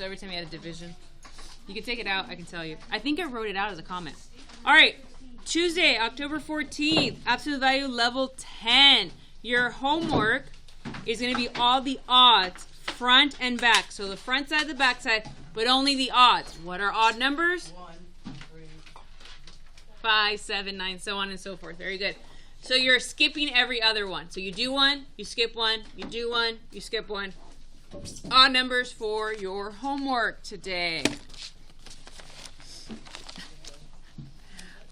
every time you add a division. You can take it out, I can tell you. I think I wrote it out as a comment. All right, Tuesday, October 14th, absolute value level 10. Your homework is going to be all the odds, front and back. So the front side, the back side, but only the odds. What are odd numbers? 1, 3, 5, 7, 9, so on and so forth. Very good. So you're skipping every other one. So you do one, you skip one, you do one, you skip one. Odd numbers for your homework today.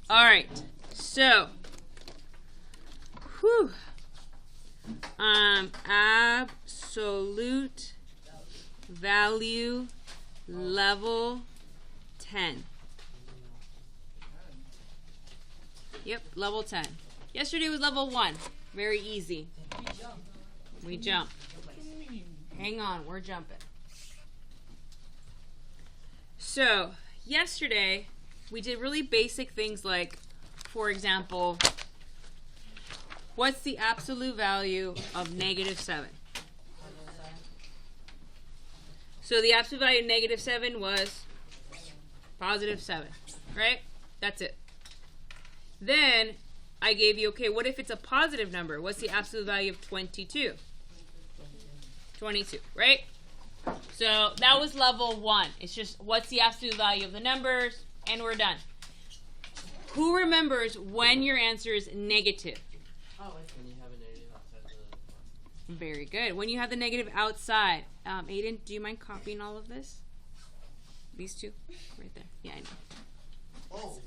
All right. So, absolute value level 10. Yep, level 10. Yesterday was level 1. Very easy. We jump. Hang on, we're jumping. So, yesterday, we did really basic things like, for example, what's the absolute value of -7? So the absolute value of -7 was +7, right? That's it. Then I gave you, okay, what if it's a positive number? What's the absolute value of 22? 22, right? So that was level 1. It's just what's the absolute value of the numbers, and we're done. Who remembers when your answer is negative? Oh, it's when you have a negative outside the... Very good. When you have the negative outside. Aiden, do you mind copying all of this? These two? Right there. Yeah, I know. Oh.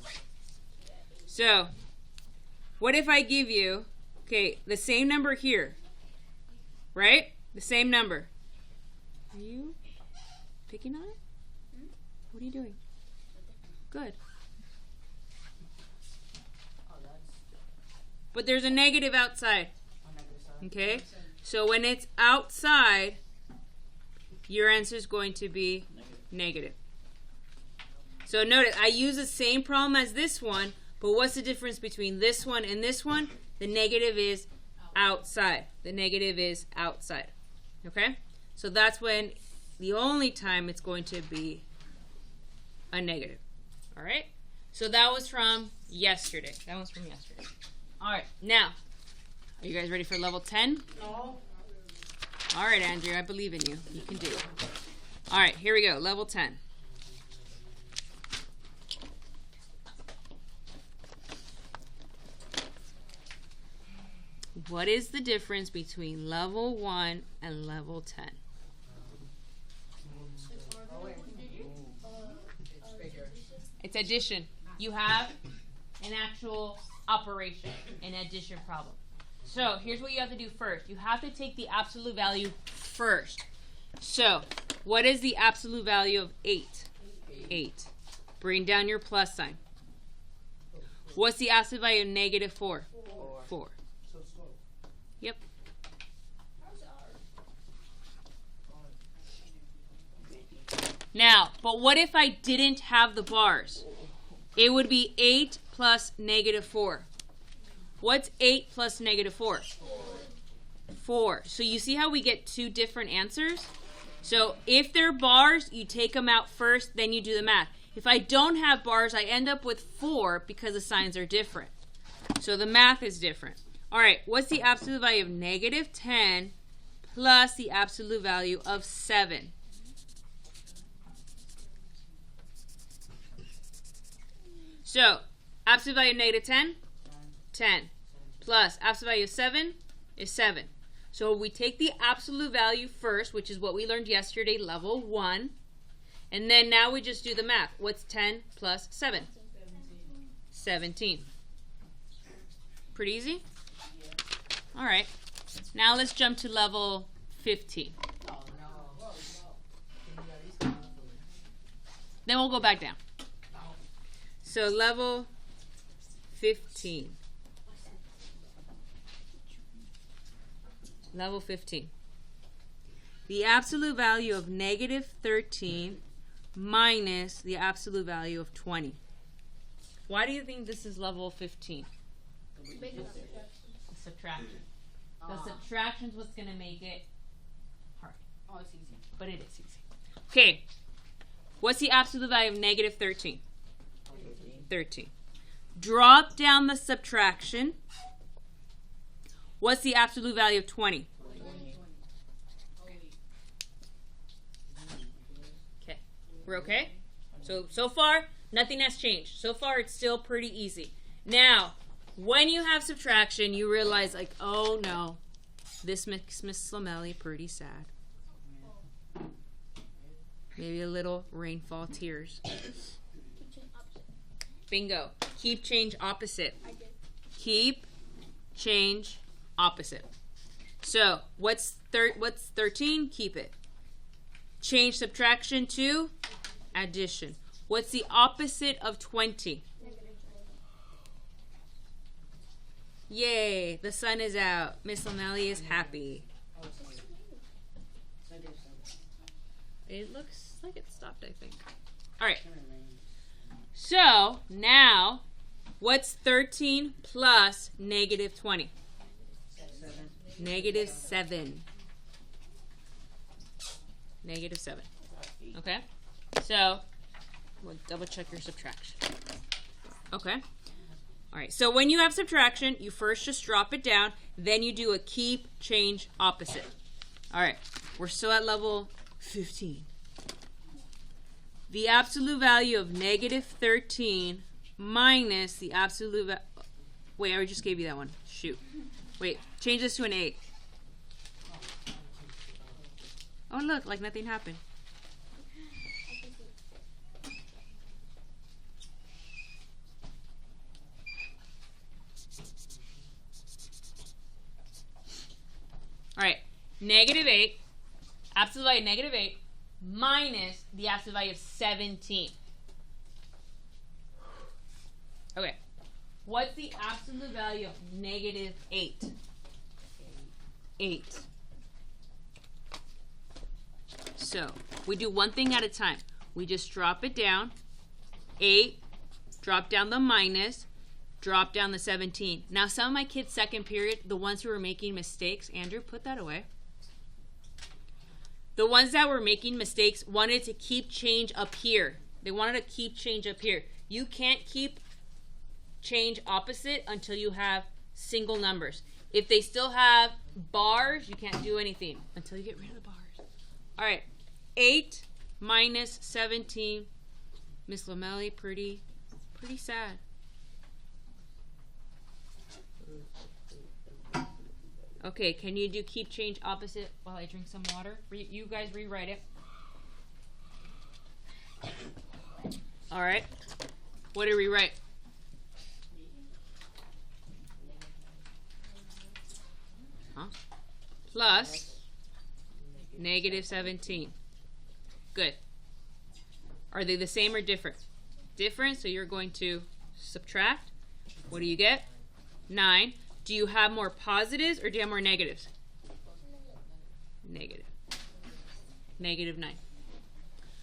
So, what if I give you, okay, the same number here, right? The same number. Are you picking on it? What are you doing? Good. But there's a negative outside. Okay? So when it's outside, your answer is going to be negative. So notice, I use the same problem as this one, but what's the difference between this one and this one? The negative is outside. The negative is outside. Okay? So that's when the only time it's going to be a negative. All right? So that was from yesterday. That was from yesterday. All right. Now, are you guys ready for level 10? No. All right, Andrew. I believe in you. You can do it. All right. Here we go. Level 10. What is the difference between level 1 and level 10? It's addition. You have an actual operation, an addition problem. So here's what you have to do first. You have to take the absolute value first. So what is the absolute value of 8? 8. Bring down your plus sign. What's the absolute value of -4? 4. Yep. Now, but what if I didn't have the bars? It would be 8 plus -4. What's 8 plus -4? 4. So you see how we get two different answers? So if they're bars, you take them out first, then you do the math. If I don't have bars, I end up with 4 because the signs are different. So the math is different. All right, what's the absolute value of -10 plus the absolute value of 7? So, absolute value of -10? 10. Plus absolute value of 7 is 7. So we take the absolute value first, which is what we learned yesterday, level 1. And then now we just do the math. What's 10 plus 7? 17. Pretty easy? All right. Now let's jump to level 15. Then we'll go back down. So level 15. Level 15. The absolute value of -13 minus the absolute value of 20. Why do you think this is level 15? The subtraction. The subtraction is what's going to make it hard. Oh, it's easy. But it is easy. Okay. What's the absolute value of negative 13? 13. Drop down the subtraction. What's the absolute value of 20? Okay. We're okay? So far, nothing has changed. So far, it's still pretty easy. Now, when you have subtraction, you realize, like, oh no, this makes Miss Lomelli pretty sad. Maybe a little rainfall tears. Bingo. Keep, change, opposite. Keep, change, opposite. So, what's 13? Keep it. Change subtraction to addition. What's the opposite of 20? Yay, the sun is out. Miss Lomelli is happy. It looks like it stopped, I think. All right. So, now, what's 13 plus negative 20? Negative 7. Negative 7. Okay? So, we'll double check your subtraction. Okay? All right, so when you have subtraction, you first just drop it down, then you do a keep, change, opposite. All right, we're still at level 15. The absolute value of negative 13 minus the absolute value. Wait, I just gave you that one. Shoot. Wait, change this to an 8. Oh, look, like nothing happened. All right, negative 8, absolute value of negative 8, minus the absolute value of 17. Okay, what's the absolute value of negative 8? 8. So, we do one thing at a time. We just drop it down. 8, drop down the minus, drop down the 17. Now, some of my kids' second period, the ones who were making mistakes, Andrew, put that away. The ones that were making mistakes wanted to keep change up here. They wanted to keep change up here. You can't keep change opposite until you have single numbers. If they still have bars, you can't do anything until you get rid of the bars. All right, 8 minus 17. Miss Lomelli, pretty sad. Okay, can you do keep change opposite while I drink some water? You guys rewrite it. All right. What did we write? Plus negative 17. Good. Are they the same or different? Different, so you're going to subtract. What do you get? 9. Do you have more positives or do you have more negatives? Negative. Negative 9.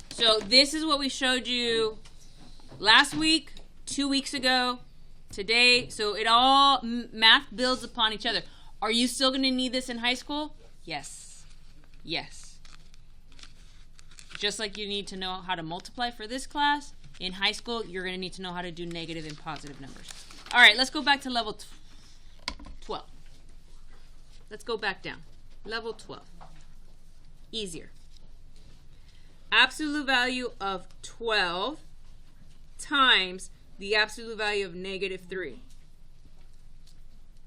So this is what we showed you last week, 2 weeks ago, today. So it all, math builds upon each other. Are you still going to need this in high school? Yes. Yes. Just like you need to know how to multiply for this class, in high school, you're going to need to know how to do negative and positive numbers. All right, let's go back to level 12. Let's go back down. Level 12. Easier. Absolute value of 12 times the absolute value of negative 3.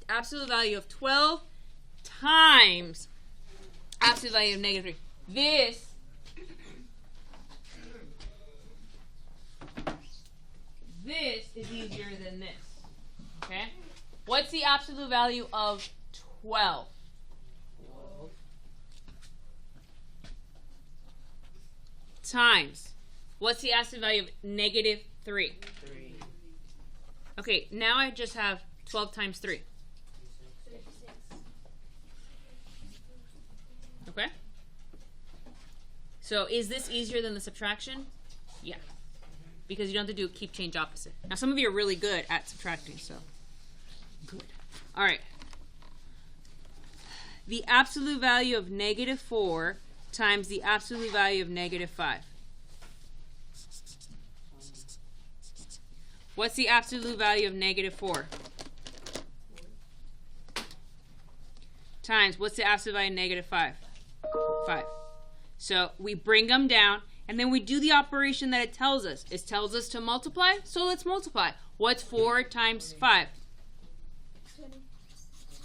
Absolute value of 12 times absolute value of negative 3. This is easier than this. Okay? What's the absolute value of 12? 12. Times. What's the absolute value of negative 3? 3. Okay, now I just have 12 times 3. 56. Okay? So is this easier than the subtraction? Yeah. Because you don't have to do keep change opposite. Now some of you are really good at subtracting, so good. All right. The absolute value of negative 4 times the absolute value of negative 5. What's the absolute value of negative 4? Times, what's the absolute value of negative 5? 5. So we bring them down, and then we do the operation that it tells us. It tells us to multiply, so let's multiply. What's 4 times 5?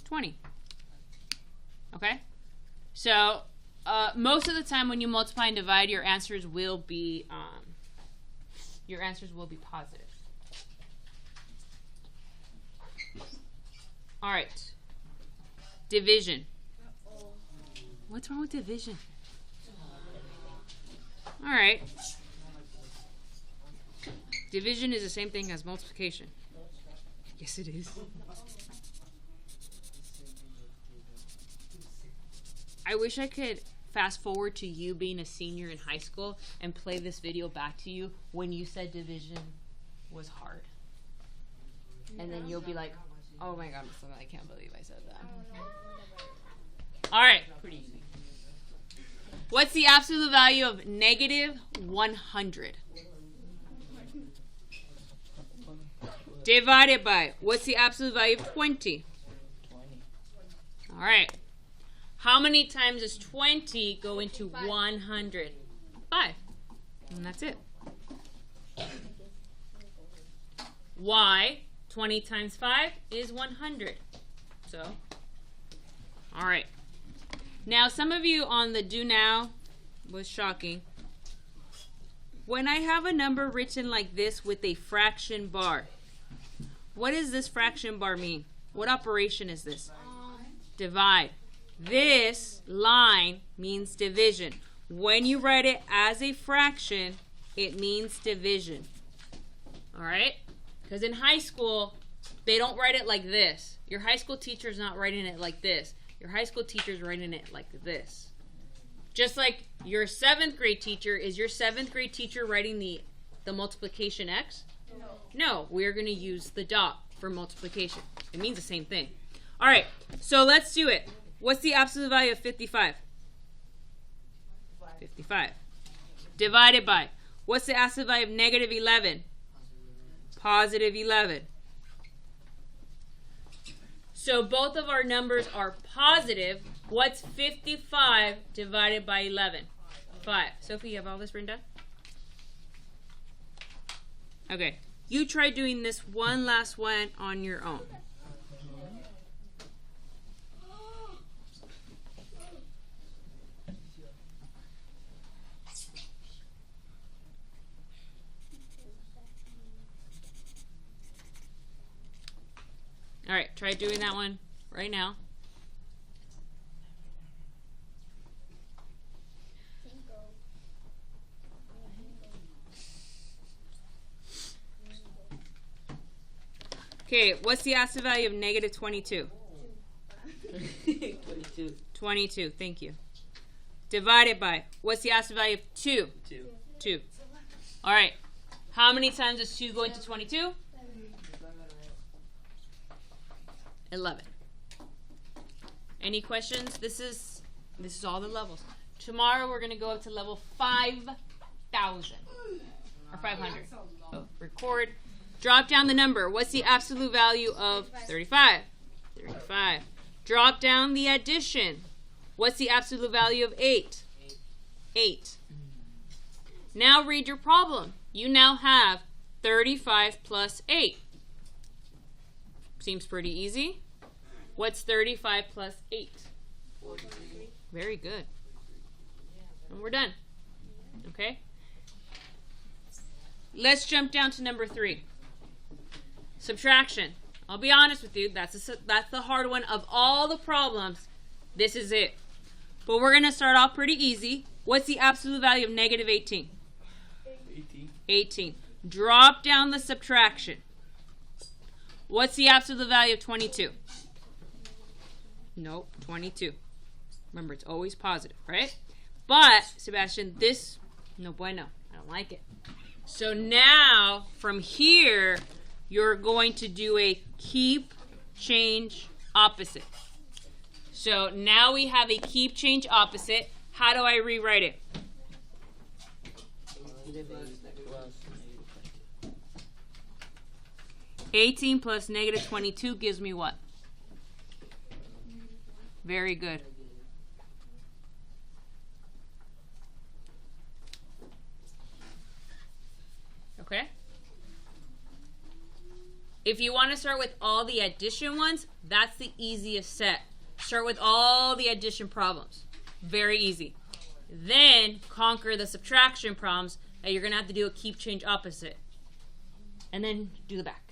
20. Okay? So most of the time when you multiply and divide, your answers will be positive. All right. Division. What's wrong with division? All right. Division is the same thing as multiplication. Yes, it is. I wish I could fast forward to you being a senior in high school and play this video back to you when you said division was hard. And then you'll be like, oh my God, I can't believe I said that. All right. Pretty easy. What's the absolute value of negative 100? Divided by, what's the absolute value of 20? 20. All right. How many times does 20 go into 100? 5. And that's it. Why? 20 times 5 is 100. So, all right. Now, some of you on the do now was shocking. When I have a number written like this with a fraction bar, what does this fraction bar mean? What operation is this? Divide. This line means division. When you write it as a fraction, it means division. All right? Because in high school, they don't write it like this. Your high school teacher is not writing it like this. Your high school teacher is writing it like this. Just like your 7th grade teacher, is your 7th grade teacher writing the multiplication x? No, we're going to use the dot for multiplication. It means the same thing. All right, so let's do it. What's the absolute value of 55? 55. Divided by, what's the absolute value of negative 11? Positive 11. So both of our numbers are positive. What's 55 divided by 11? 5. Sophie, you have all this written down? Okay. You try doing this one last one on your own. All right, try doing that one right now. Okay, what's the absolute value of negative 22? 22. 22, thank you. Divided by, what's the absolute value of 2? 2. 2. All right, how many times does 2 go into 22? 11. Any questions? This is all the levels. Tomorrow we're going to go up to level 5,000 or 500. Oh, record. Drop down the number. What's the absolute value of 35? 35. Drop down the addition. What's the absolute value of 8? 8. Now read your problem. You now have 35 plus 8. Seems pretty easy. What's 35 plus 8? 43. Very good. And we're done. Okay? Let's jump down to number 3. Subtraction. I'll be honest with you, that's the hard one of all the problems. This is it. But we're going to start off pretty easy. What's the absolute value of negative 18? 18. Drop down the subtraction. What's the absolute value of 22? Nope, 22. Remember, it's always positive, right? But, Sebastian, this, no bueno. I don't like it. So now, from here, you're going to do a keep, change, opposite. So now we have a keep, change, opposite. How do I rewrite it? 18 plus negative 22 gives me what? Very good. Okay? If you want to start with all the addition ones, that's the easiest set. Start with all the addition problems. Very easy. Then conquer the subtraction problems that you're going to have to do a keep change opposite. And then do the back.